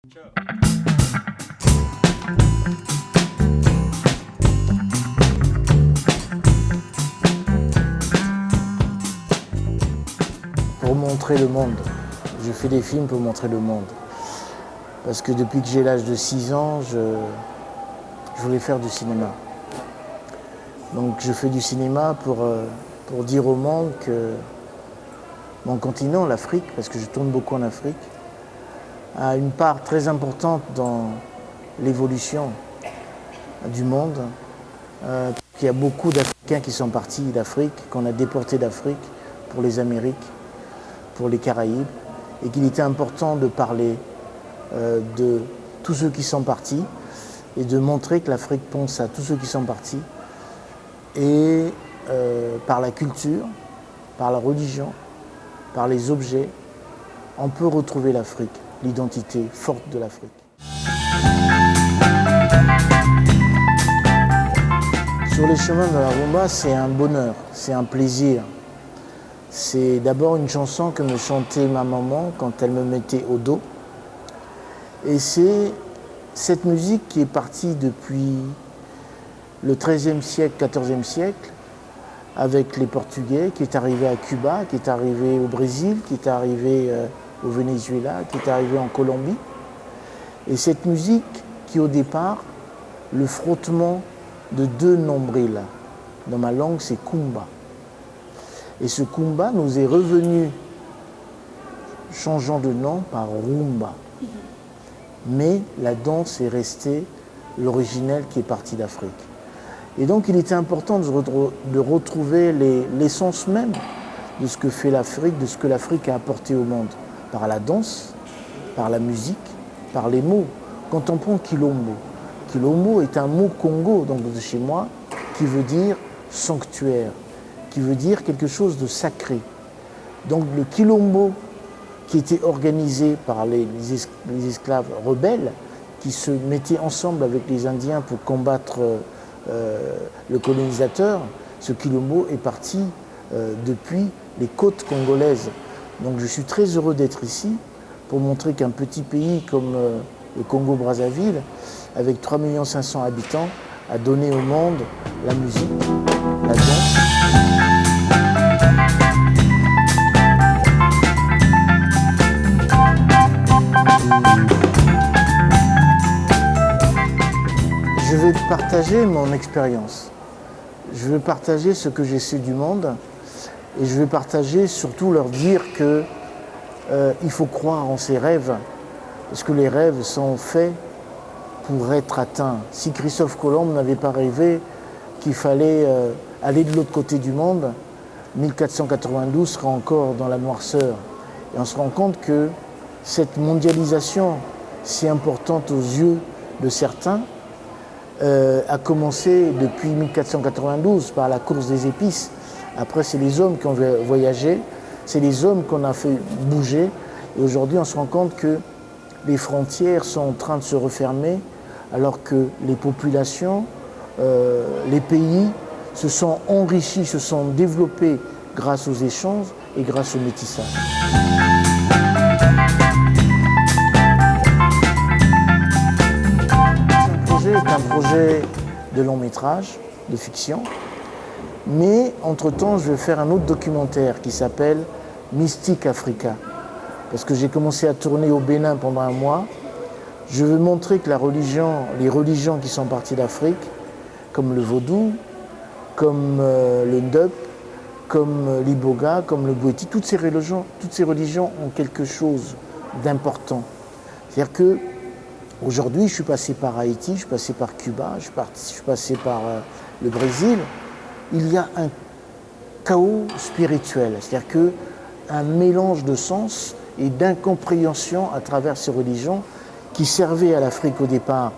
Pour montrer le monde. Je fais des films pour montrer le monde. Parce que depuis que j'ai l'âge de 6 ans, je voulais faire du cinéma. Donc je fais du cinéma pour dire au monde que mon continent, l'Afrique, parce que je tourne beaucoup en Afrique, a une part très importante dans l'évolution du monde. Il y a beaucoup d'Africains qui sont partis d'Afrique, qu'on a déportés d'Afrique pour les Amériques, pour les Caraïbes, et qu'il était important de parler de tous ceux qui sont partis et de montrer que l'Afrique pense à tous ceux qui sont partis. Et par la culture, par la religion, par les objets, on peut retrouver l'Afrique, l'identité forte de l'Afrique. Sur les chemins de la rumba, c'est un bonheur, c'est un plaisir. C'est d'abord une chanson que me chantait ma maman quand elle me mettait au dos. Et c'est cette musique qui est partie depuis le XIIIe siècle, XIVe siècle, avec les Portugais, qui est arrivé à Cuba, qui est arrivé au Brésil, qui est arrivé au Venezuela, qui est arrivé en Colombie. Et cette musique qui au départ, le frottement de 2 nombrils. Dans ma langue, c'est kumba. Et ce kumba nous est revenu, changeant de nom, par rumba. Mais la danse est restée l'originel qui est parti d'Afrique. Et donc il était important de retrouver l'essence même de ce que fait l'Afrique, de ce que l'Afrique a apporté au monde, par la danse, par la musique, par les mots. Quand on prend Quilombo, Quilombo est un mot Congo, donc de chez moi, qui veut dire sanctuaire, qui veut dire quelque chose de sacré. Donc le Quilombo, qui était organisé par les esclaves rebelles, qui se mettaient ensemble avec les Indiens pour combattre le colonisateur, ce Quilombo est parti depuis les côtes congolaises. Donc je suis très heureux d'être ici pour montrer qu'un petit pays comme le Congo-Brazzaville, avec 3 500 000 habitants, a donné au monde la musique, la danse. Je vais partager mon expérience. Je vais partager ce que j'ai su du monde et je vais partager surtout leur dire que il faut croire en ses rêves parce que les rêves sont faits pour être atteints. Si Christophe Colomb n'avait pas rêvé qu'il fallait aller de l'autre côté du monde, 1492 sera encore dans la noirceur. Et on se rend compte que cette mondialisation si importante aux yeux de certains a commencé depuis 1492 par la course des épices. Après, c'est les hommes qui ont voyagé, c'est les hommes qu'on a fait bouger. Et aujourd'hui, on se rend compte que les frontières sont en train de se refermer alors que les populations, les pays se sont enrichis, se sont développés grâce aux échanges et grâce au métissage. C'est un projet de long métrage, de fiction, mais entre-temps, je vais faire un autre documentaire qui s'appelle Mystique Africa, parce que j'ai commencé à tourner au Bénin pendant 1 mois. Je veux montrer que les religions qui sont parties d'Afrique, comme le vaudou, comme le ndeup, comme l'iboga, comme le boueti, toutes ces religions ont quelque chose d'important. C'est-à-dire que aujourd'hui, je suis passé par Haïti, je suis passé par Cuba, je suis passé par le Brésil. Il y a un chaos spirituel, c'est-à-dire qu'un mélange de sens et d'incompréhension à travers ces religions qui servaient à l'Afrique au départ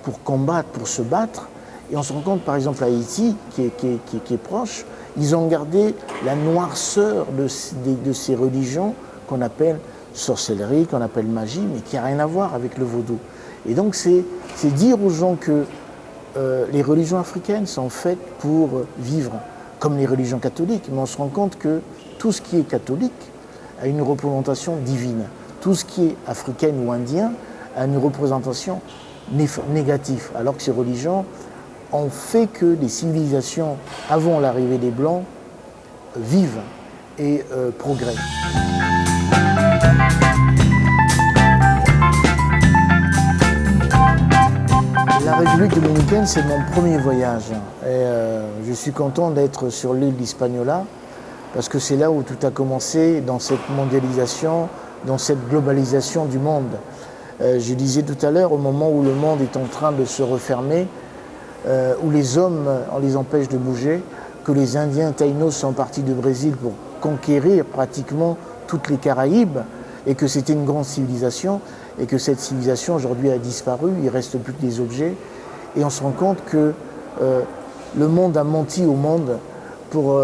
pour combattre, pour se battre. Et on se rend compte, par exemple, à Haïti, qui est proche, ils ont gardé la noirceur de ces religions qu'on appelle sorcellerie, qu'on appelle magie, mais qui n'a rien à voir avec le vaudou. Et donc, c'est dire aux gens que les religions africaines sont faites pour vivre comme les religions catholiques. Mais on se rend compte que tout ce qui est catholique a une représentation divine. Tout ce qui est africain ou indien à une représentation négative, alors que ces religions ont fait que les civilisations avant l'arrivée des Blancs vivent et progressent. La République dominicaine, c'est mon premier voyage. Et je suis content d'être sur l'île d'Hispaniola parce que c'est là où tout a commencé dans cette mondialisation, dans cette globalisation du monde. Je disais tout à l'heure, au moment où le monde est en train de se refermer, où les hommes, on les empêche de bouger, que les Indiens taïnos sont partis du Brésil pour conquérir pratiquement toutes les Caraïbes et que c'était une grande civilisation et que cette civilisation aujourd'hui a disparu, il ne reste plus que des objets et on se rend compte que le monde a menti au monde pour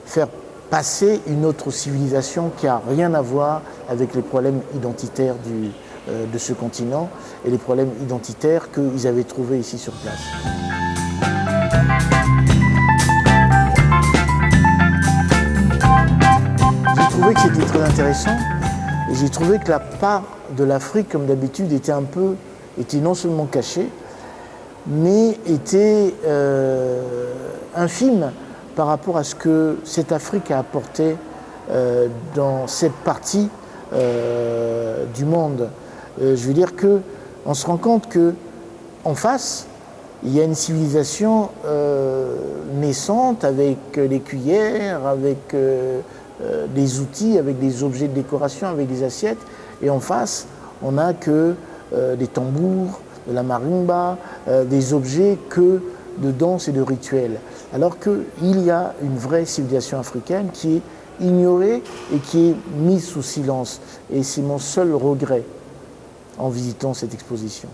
faire passer une autre civilisation qui n'a rien à voir avec les problèmes identitaires de ce continent et les problèmes identitaires qu'ils avaient trouvés ici sur place. J'ai trouvé que c'était très intéressant et j'ai trouvé que la part de l'Afrique, comme d'habitude, était non seulement cachée, mais était infime par rapport à ce que cette Afrique a apporté dans cette partie du monde. Je veux dire qu'on se rend compte qu'en face, il y a une civilisation naissante avec les cuillères, avec des outils, avec des objets de décoration, avec des assiettes. Et en face, on n'a que des tambours, de la marimba, des objets que de danse et de rituels. Alors qu'il y a une vraie civilisation africaine qui est ignorée et qui est mise sous silence. Et c'est mon seul regret en visitant cette exposition.